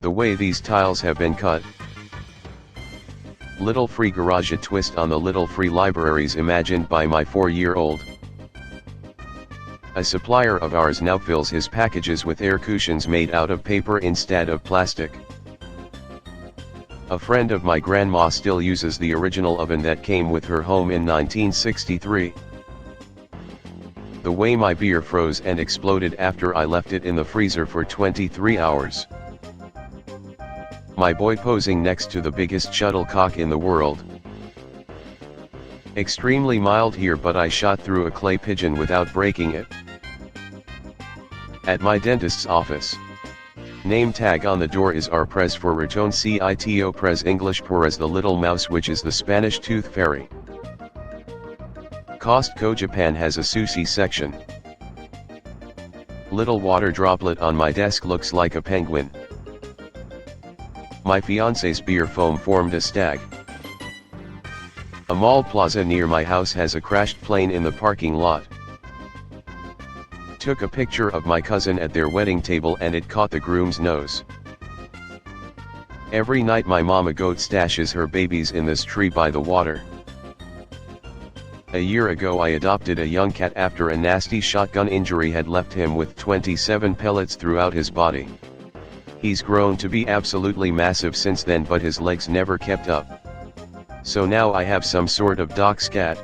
The way these tiles have been cut. Little free garage, a twist on the little free libraries imagined by my 4-year-old. A supplier of ours now fills his packages with air cushions made out of paper instead of plastic. A friend of my grandma still uses the original oven that came with her home in 1963. The way my beer froze and exploded after I left it in the freezer for 23 hours. My boy posing next to the biggest shuttlecock in the world. Extremely mild here, but I shot through a clay pigeon without breaking it. At my dentist's office. Name tag on the door is R Prez for Raton Cito Prez, English Perez the little mouse, which is the Spanish tooth fairy. Costco Japan has a sushi section. Little water droplet on my desk looks like a penguin. My fiance's beer foam formed a stag. A mall plaza near my house has a crashed plane in the parking lot. Took a picture of my cousin at their wedding table and it caught the groom's nose. Every night my mama goat stashes her babies in this tree by the water. A year ago I adopted a young cat after a nasty shotgun injury had left him with 27 pellets throughout his body. He's grown to be absolutely massive since then, but his legs never kept up. So now I have some sort of dog's cat.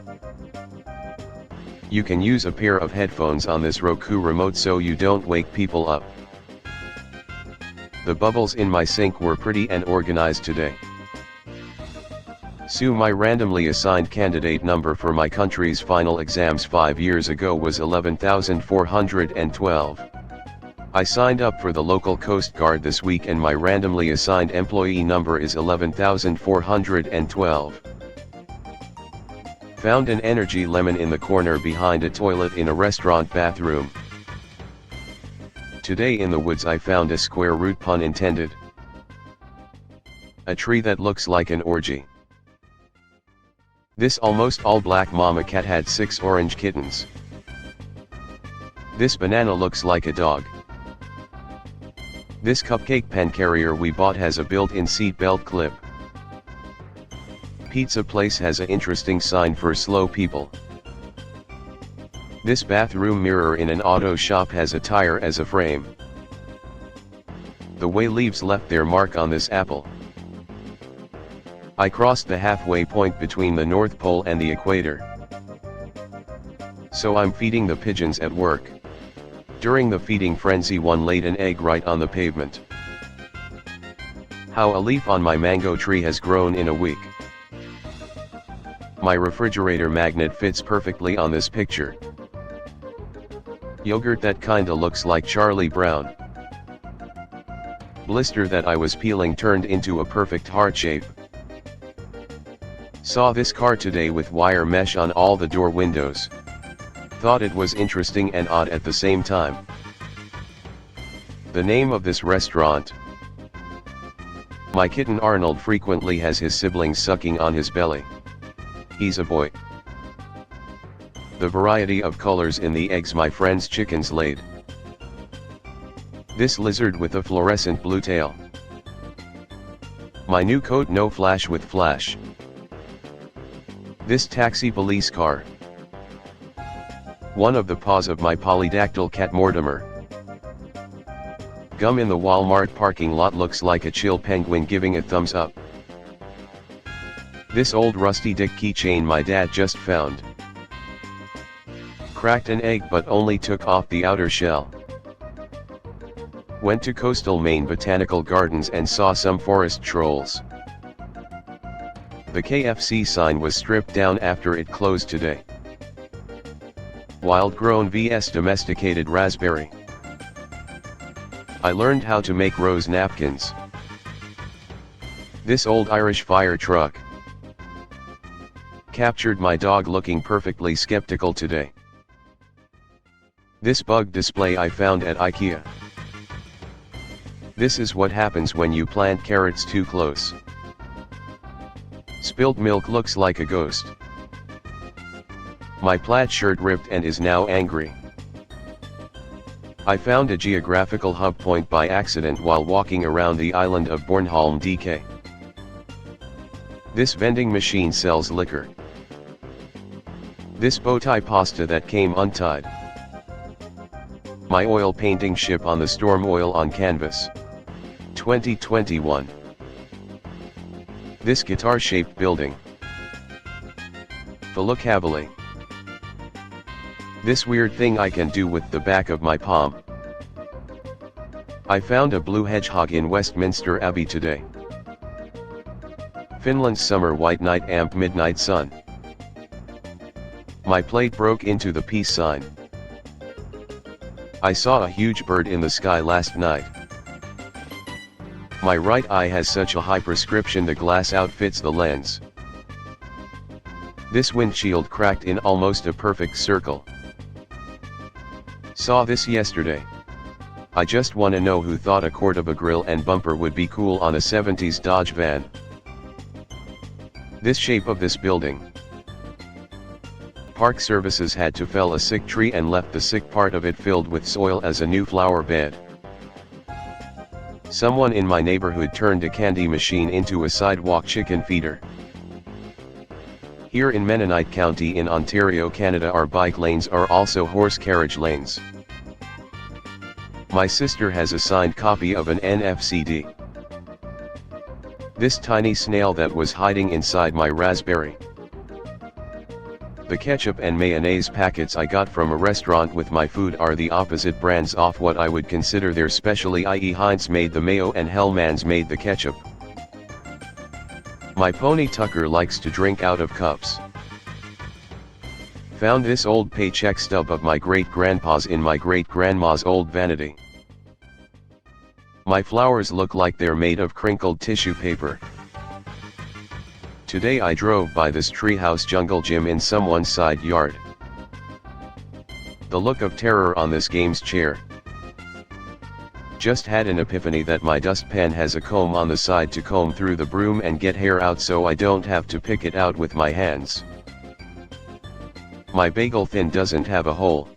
You can use a pair of headphones on this Roku remote so you don't wake people up. The bubbles in my sink were pretty and organized today. My randomly assigned candidate number for my country's final exams 5 years ago was 11,412. I signed up for the local Coast Guard this week and my randomly assigned employee number is 11,412. Found an energy lemon in the corner behind a toilet in a restaurant bathroom. Today in the woods I found a square root, pun intended. A tree that looks like an orgy. This almost all black mama cat had 6 orange kittens. This banana looks like a dog. This cupcake pen carrier we bought has a built-in seat belt clip. Pizza place has an interesting sign for slow people. This bathroom mirror in an auto shop has a tire as a frame. The way leaves left their mark on this apple. I crossed the halfway point between the North Pole and the equator. So I'm feeding the pigeons at work. During the feeding frenzy one laid an egg right on the pavement. How a leaf on my mango tree has grown in a week. My refrigerator magnet fits perfectly on this picture. Yogurt that kinda looks like Charlie Brown. Blister that I was peeling turned into a perfect heart shape. Saw this car today with wire mesh on all the door windows. Thought it was interesting and odd at the same time. The name of this restaurant. My kitten Arnold frequently has his siblings sucking on his belly. He's a boy. The variety of colors in the eggs my friend's chickens laid. This lizard with a fluorescent blue tail. My new coat, no flash with flash. This taxi police car. One of the paws of my polydactyl cat Mortimer. Gum in the Walmart parking lot looks like a chill penguin giving a thumbs up. This old rusty dick keychain my dad just found. Cracked an egg but only took off the outer shell. Went to coastal Maine Botanical Gardens and saw some forest trolls. The KFC sign was stripped down after it closed today. Wild grown vs domesticated raspberry. I learned how to make rose napkins. This old Irish fire truck. Captured my dog looking perfectly skeptical today. This bug display I found at IKEA. This is what happens when you plant carrots too close. Spilled milk looks like a ghost. My plaid shirt ripped and is now angry. I found a geographical hub point by accident while walking around the island of Bornholm DK. This vending machine sells liquor. This bowtie pasta that came untied. My oil painting ship on the storm oil on canvas. 2021. This guitar-shaped building. Vocabulary. This weird thing I can do with the back of my palm. I found a blue hedgehog in Westminster Abbey today. Finland's summer white night amp midnight sun. My plate broke into the peace sign. I saw a huge bird in the sky last night. My right eye has such a high prescription the glass outfits the lens. This windshield cracked in almost a perfect circle. Saw this yesterday. I just wanna know who thought a Cordoba grill and bumper would be cool on a 70s Dodge van. This shape of this building. Park Services had to fell a sick tree and left the sick part of it filled with soil as a new flower bed. Someone in my neighborhood turned a candy machine into a sidewalk chicken feeder. Here in Mennonite County in Ontario, Canada, our bike lanes are also horse carriage lanes. My sister has a signed copy of an NFCD. This tiny snail that was hiding inside my raspberry. The ketchup and mayonnaise packets I got from a restaurant with my food are the opposite brands of what I would consider their specialty, i.e. Heinz made the mayo and Hellmann's made the ketchup. My pony Tucker likes to drink out of cups. Found this old paycheck stub of my great-grandpa's in my great-grandma's old vanity. My flowers look like they're made of crinkled tissue paper. Today I drove by this treehouse jungle gym in someone's side yard. The look of terror on this game's chair. Just had an epiphany that my dustpan has a comb on the side to comb through the broom and get hair out so I don't have to pick it out with my hands. My bagel thin doesn't have a hole.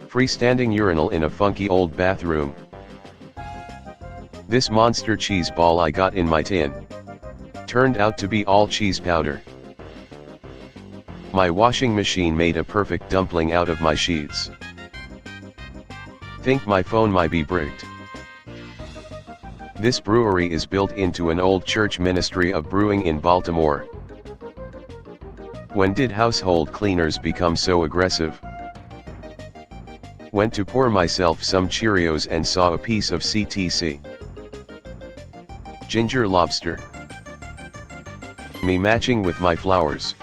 Freestanding urinal in a funky old bathroom. This monster cheese ball I got in my tin. Turned out to be all cheese powder. My washing machine made a perfect dumpling out of my sheets. Think my phone might be bricked. This brewery is built into an old church ministry of brewing in Baltimore. When did household cleaners become so aggressive? Went to pour myself some Cheerios and saw a piece of CTC. Ginger lobster. Me matching with my flowers.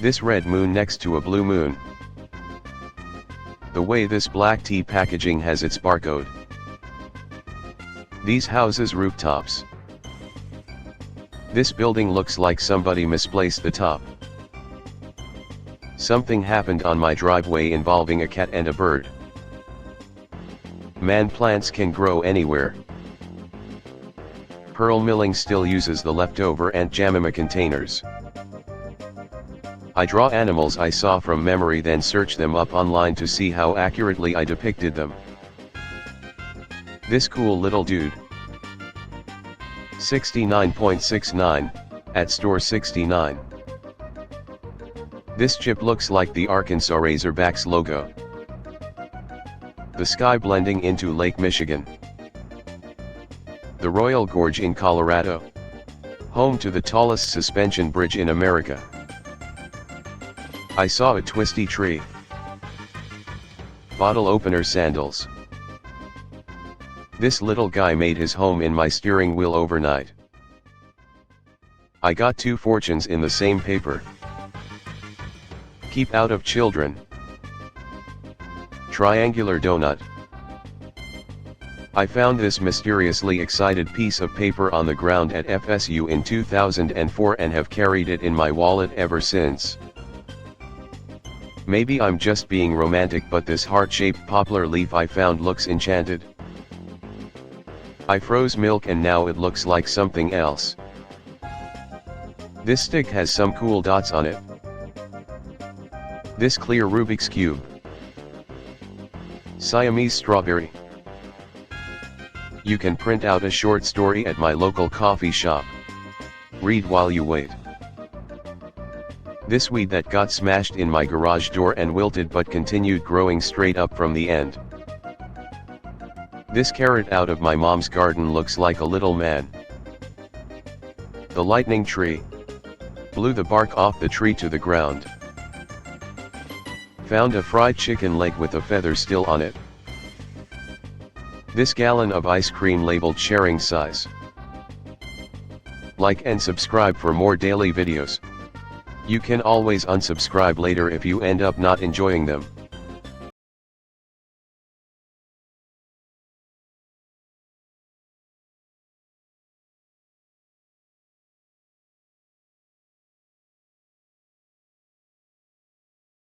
This red moon next to a blue moon. The way this black tea packaging has its barcode. These houses' rooftops. This building looks like somebody misplaced the top. Something happened on my driveway involving a cat and a bird. Man, plants can grow anywhere. Pearl milling still uses the leftover Aunt Jemima containers. I draw animals I saw from memory, then search them up online to see how accurately I depicted them. This cool little dude. 69.69, at store 69. This chip looks like the Arkansas Razorbacks logo. The sky blending into Lake Michigan. The Royal Gorge in Colorado. Home to the tallest suspension bridge in America. I saw a twisty tree. Bottle opener sandals. This little guy made his home in my steering wheel overnight. I got 2 fortunes in the same paper. Keep out of children. Triangular donut. I found this mysteriously excited piece of paper on the ground at FSU in 2004 and have carried it in my wallet ever since. Maybe I'm just being romantic, but this heart-shaped poplar leaf I found looks enchanted. I froze milk and now it looks like something else. This stick has some cool dots on it. This clear Rubik's Cube. Siamese strawberry. You can print out a short story at my local coffee shop. Read while you wait. This weed that got smashed in my garage door and wilted but continued growing straight up from the end. This carrot out of my mom's garden looks like a little man. The lightning tree. Blew the bark off the tree to the ground. Found a fried chicken leg with a feather still on it. This gallon of ice cream labeled sharing size. Like and subscribe for more daily videos. You can always unsubscribe later if you end up not enjoying them.